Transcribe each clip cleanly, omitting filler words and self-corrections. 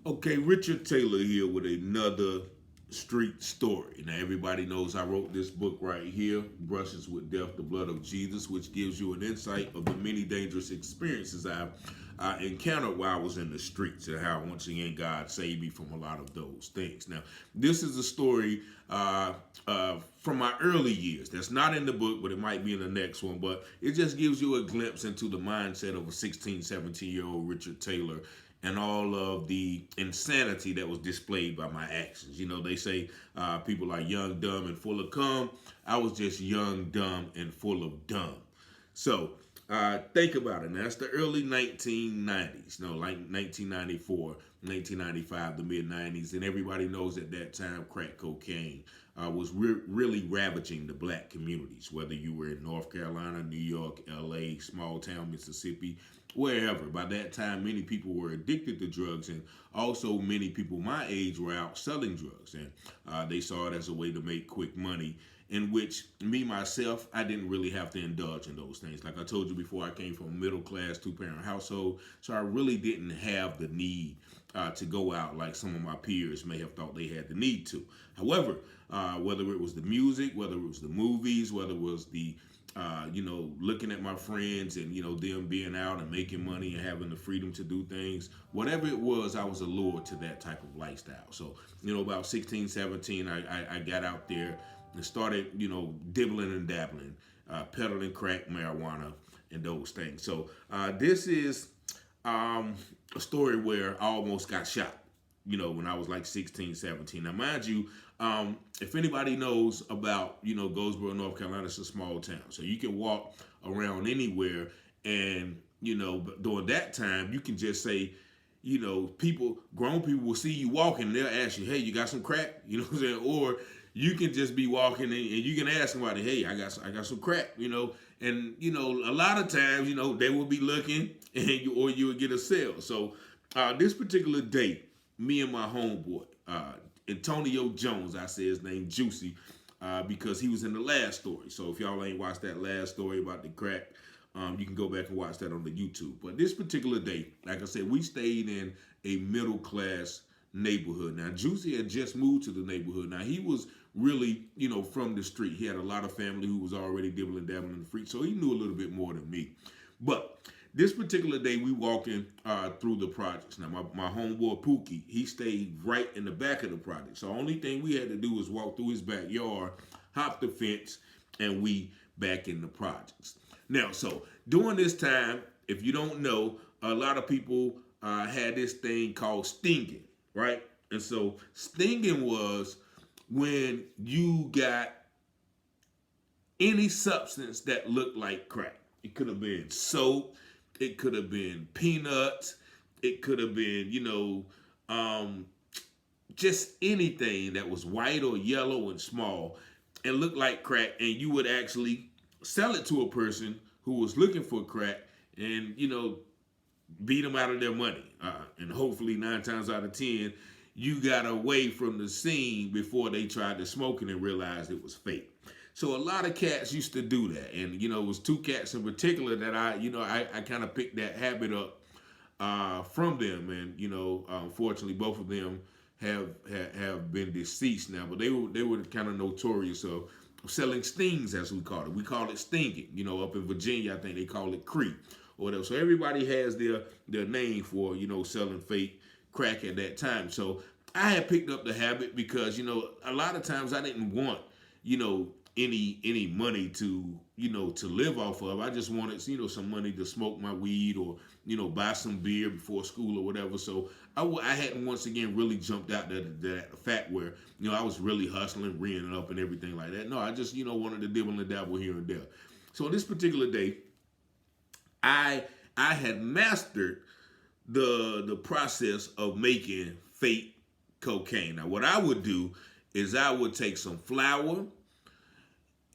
Okay, Richard Taylor here with another street story. Now, everybody knows I wrote this book right here, Brushes with Death, the Blood of Jesus, which gives you an insight of the many dangerous experiences I've encountered while I was in the streets and how, once again, God saved me from a lot of those things. Now, this is a story from my early years. That's not in the book, but it might be in the next one. But it just gives you a glimpse into the mindset of a 16, 17-year-old Richard Taylor and all of the insanity that was displayed by my actions. You know, they say people are young, dumb, and full of cum. I was just young, dumb, and full of dumb. So think about it. Now, that's the early 1990s, no, like 1994, 1995, the mid 90s. And everybody knows at that time crack cocaine was really ravaging the black communities, whether you were in North Carolina, New York, LA, small town Mississippi, wherever. By that time, many people were addicted to drugs, and also many people my age were out selling drugs, and they saw it as a way to make quick money. In which me myself, I didn't really have to indulge in those things. Like I told you before, I came from a middle class, two-parent household, so I really didn't have the need to go out like some of my peers may have thought they had the need to. However, whether it was the music, whether it was the movies, whether it was the looking at my friends and, them being out and making money and having the freedom to do things, whatever it was, I was allured to that type of lifestyle. So, about 16, 17, I got out there and started, dibbling and dabbling, peddling crack, marijuana, and those things. So, this is a story where I almost got shot, when I was like 16, 17. Now, mind you, if anybody knows about, Goldsboro, North Carolina, it's a small town. So you can walk around anywhere and, during that time, you can just say, grown people will see you walking and they'll ask you, hey, you got some crack? You know what I'm saying? Or you can just be walking and you can ask somebody, hey, I got some crack, and, a lot of times, they will be looking and you will get a sale. So this particular date, me and my homeboy, Antonio Jones, I say his name Juicy, because he was in the last story. So if y'all ain't watched that last story about the crack, you can go back and watch that on the YouTube. But this particular day, like I said, we stayed in a middle class neighborhood. Now, Juicy had just moved to the neighborhood. Now, he was really, from the street. He had a lot of family who was already dibbling dabbling in the freak, so he knew a little bit more than me. But this particular day, we walking through the projects. Now, my homeboy Pookie, he stayed right in the back of the project. So the only thing we had to do was walk through his backyard, hop the fence, and we back in the projects. Now, so during this time, if you don't know, a lot of people had this thing called stinging, right? And so stinging was when you got any substance that looked like crack. It could have been soap. It could have been peanuts. It could have been, just anything that was white or yellow and small and looked like crack. And you would actually sell it to a person who was looking for crack and, beat them out of their money. And hopefully 9 times out of 10, you got away from the scene before they tried to smoke it and realized it was fake. So a lot of cats used to do that, and it was 2 cats in particular that I kind of picked that habit up from them, and unfortunately both of them have been deceased now, but they were kind of notorious of selling stings, as we call it. We call it stinging. Up in Virginia, I think they call it creep or whatever. So everybody has their name for selling fake crack at that time. So I had picked up the habit because a lot of times I didn't want any money to to live off of. I just wanted some money to smoke my weed or buy some beer before school or whatever. So I hadn't once again really jumped out that fact where I was really hustling, reeing up and everything like that. No, I just wanted to dibble and dabble here and there. So on this particular day, I had mastered the process of making fake cocaine. Now what I would do is I would take some flour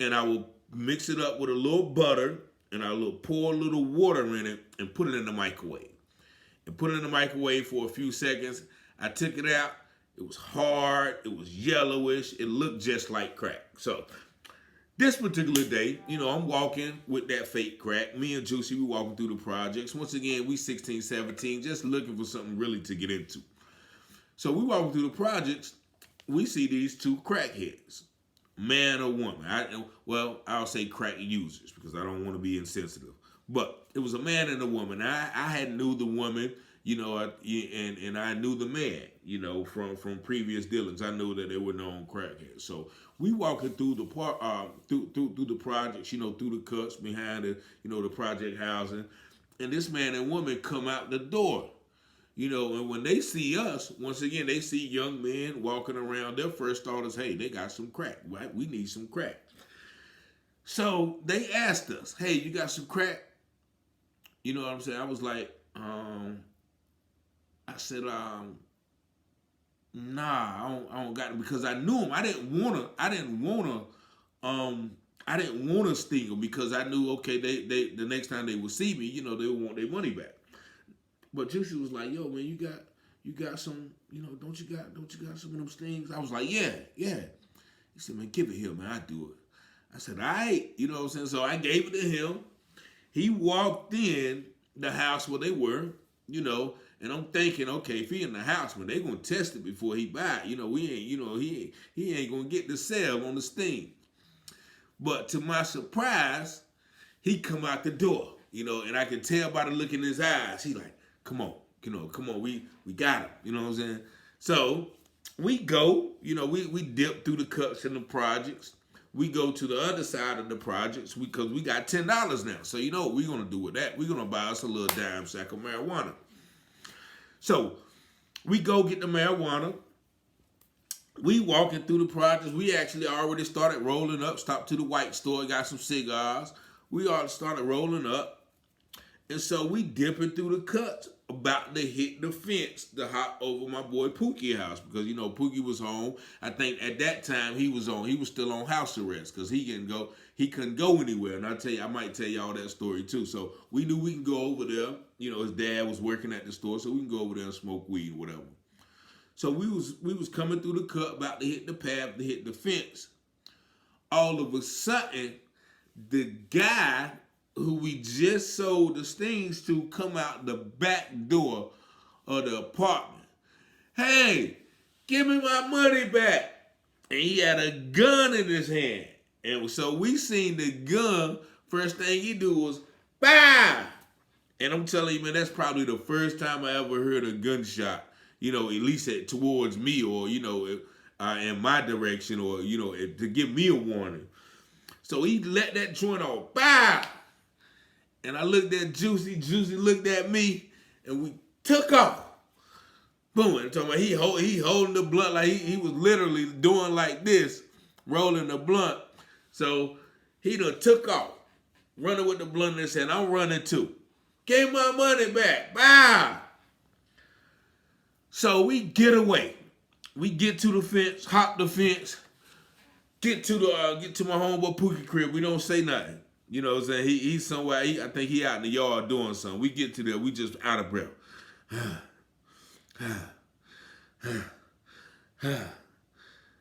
and I will mix it up with a little butter and I will pour a little water in it and put it in the microwave. And put it in the microwave for a few seconds. I took it out. It was hard. It was yellowish. It looked just like crack. So this particular day, I'm walking with that fake crack. Me and Juicy, we walking through the projects. Once again, we 16, 17, just looking for something really to get into. So we walking through the projects, we see these two crackheads, man or woman. I'll say crack users because I don't want to be insensitive. But it was a man and a woman. I had knew the woman, and I knew the man, from previous dealings. I knew that they were known crackheads. So we walking through the through the projects, through the cuts behind the project housing, and this man and woman come out the door. And when they see us, once again, they see young men walking around. Their first thought is, hey, they got some crack, right? We need some crack. So they asked us, hey, you got some crack? You know what I'm saying? I was like, I said, nah, I don't got it, because I knew them. I didn't want to sting them, because I knew, okay, they the next time they would see me, they would want their money back. But Juicy was like, yo, man, you got some, don't you got some of them stings? I was like, yeah. He said, man, give it here, man, I do it. I said, all right, you know what I'm saying? So I gave it to him. He walked in the house where they were, and I'm thinking, okay, if he in the house, man, they gonna test it before he buy it. He ain't gonna get the sale on the sting. But to my surprise, he come out the door, and I can tell by the look in his eyes. He like, come on, we got him, you know what I'm saying? So we go, we dip through the cuts in the projects. We go to the other side of the projects because we got $10 now. So you know what we're gonna do with that? We're gonna buy us a little dime sack of marijuana. So we go get the marijuana. We walking through the projects. We actually already started rolling up, stopped to the white store, got some cigars. We all started rolling up. And so we dipping through the cuts, about to hit the fence to hop over my boy Pookie's house, because Pookie was home. I think at that time he was still on house arrest because he couldn't go anywhere. And I might tell y'all that story too. So we knew we can go over there. His dad was working at the store, so we can go over there and smoke weed or whatever. So we was coming through the cut, about to hit the path, to hit the fence. All of a sudden, the guy who we just sold the stings to come out the back door of the apartment. Hey, give me my money back. And he had a gun in his hand. And so we seen the gun. First thing he do was, bah! And I'm telling you, man, that's probably the first time I ever heard a gunshot, at least towards me, or, in my direction, or, to give me a warning. So he let that joint off. Bah! And I looked at Juicy. Juicy looked at me, and we took off. Boom! And talking about he holding the blunt like he was literally doing like this, rolling the blunt. So he done took off, running with the blunt in his hand. I'm running too. Gave my money back. Bah! So we get away. We get to the fence, hop the fence, get to my homeboy Pookie crib. We don't say nothing. You know what I'm saying? He's somewhere. I think he out in the yard doing something. We get to there. We just out of breath.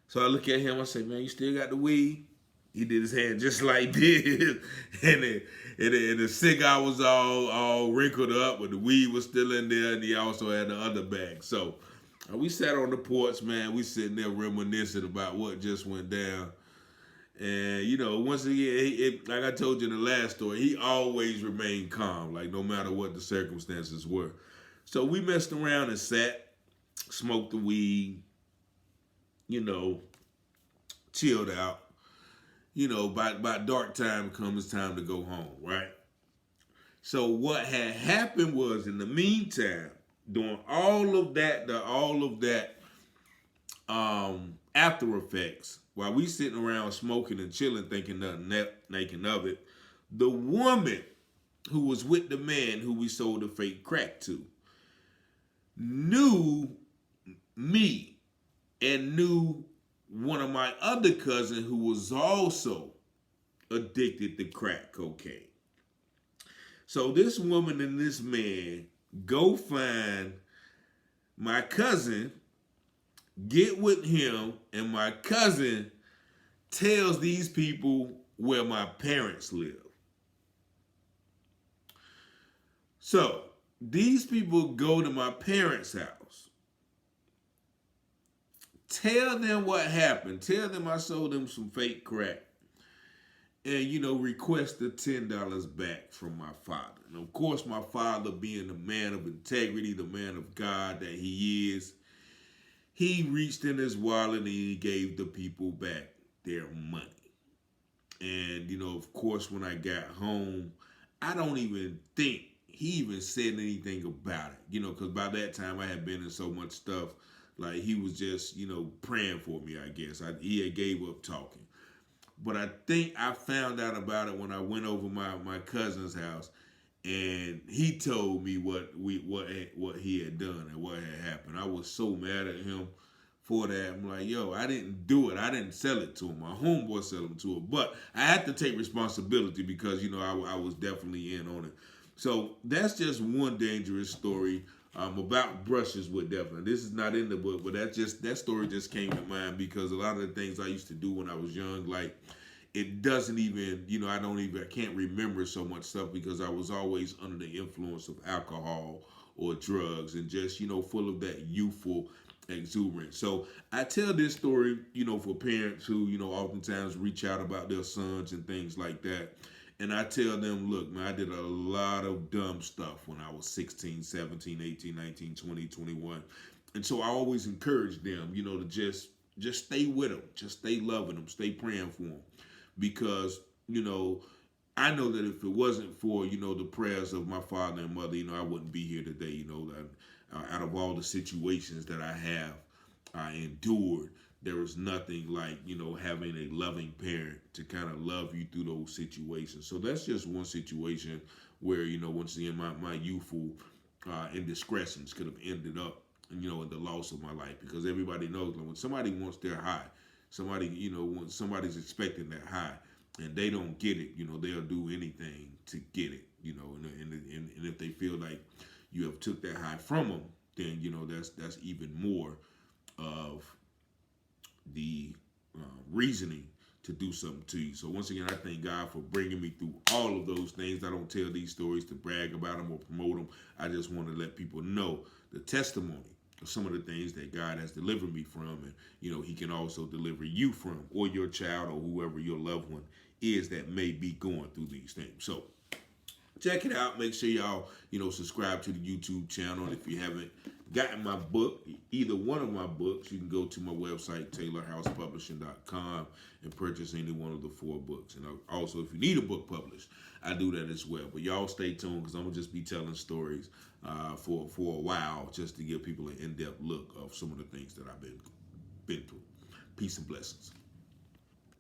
So I look at him. I say, man, you still got the weed? He did his hand just like this. and the cigar was all wrinkled up, but the weed was still in there, and he also had the other bag. So we sat on the porch, man. We sitting there reminiscing about what just went down. And, once again, like I told you in the last story, he always remained calm, like no matter what the circumstances were. So we messed around and sat, smoked the weed, chilled out. By dark time comes, time to go home, right? So what had happened was, in the meantime, during all of that after effects, while we sitting around smoking and chilling, thinking nothing of it, the woman who was with the man who we sold the fake crack to knew me and knew one of my other cousins who was also addicted to crack cocaine. So this woman and this man go find my cousin, get with him, and my cousin tells these people where my parents live. So these people go to my parents' house. tell them what happened. Tell them I sold them some fake crack. And, request the $10 back from my father. And of course, my father, being the man of integrity, the man of God that he is, he reached in his wallet and he gave the people back their money. And, of course, when I got home, I don't even think he even said anything about it, because by that time I had been in so much stuff. Like, he was just, praying for me, I guess. He had gave up talking. But I think I found out about it when I went over my cousin's house, and he told me what he had done and what had happened. I was so mad at him for that. I'm like, yo, I didn't do it. I didn't sell it to him. My homeboy sold him to him. But I had to take responsibility because, I was definitely in on it. So that's just one dangerous story about brushes with Devlin. This is not in the book, but that story just came to mind because a lot of the things I used to do when I was young, like, it doesn't even, I can't remember so much stuff because I was always under the influence of alcohol or drugs and just, full of that youthful exuberance. So I tell this story, for parents who, oftentimes reach out about their sons and things like that. And I tell them, look, man, I did a lot of dumb stuff when I was 16, 17, 18, 19, 20, 21. And so I always encourage them, to just stay with them, just stay loving them, stay praying for them. Because, I know that if it wasn't for, the prayers of my father and mother, I wouldn't be here today, out of all the situations that I endured, there is nothing like, having a loving parent to kind of love you through those situations. So that's just one situation where, once again, my youthful indiscretions could have ended up, in the loss of my life. Because everybody knows when somebody wants their high, when somebody's expecting that high and they don't get it, they'll do anything to get it, and if they feel like you have took that high from them, then, that's even more of the reasoning to do something to you. So once again, I thank God for bringing me through all of those things. I don't tell these stories to brag about them or promote them. I just want to let people know the testimony of some of the things that God has delivered me from, and he can also deliver you from, or your child, or whoever your loved one is that may be going through these things. So check it out. Make sure y'all, subscribe to the YouTube channel. And if you haven't gotten my book, either one of my books, you can go to my website, TaylorHousePublishing.com, and purchase any one of the 4 books. And also, if you need a book published, I do that as well. But y'all stay tuned because I'm going to just be telling stories for a while just to give people an in-depth look of some of the things that I've been through. Peace and blessings.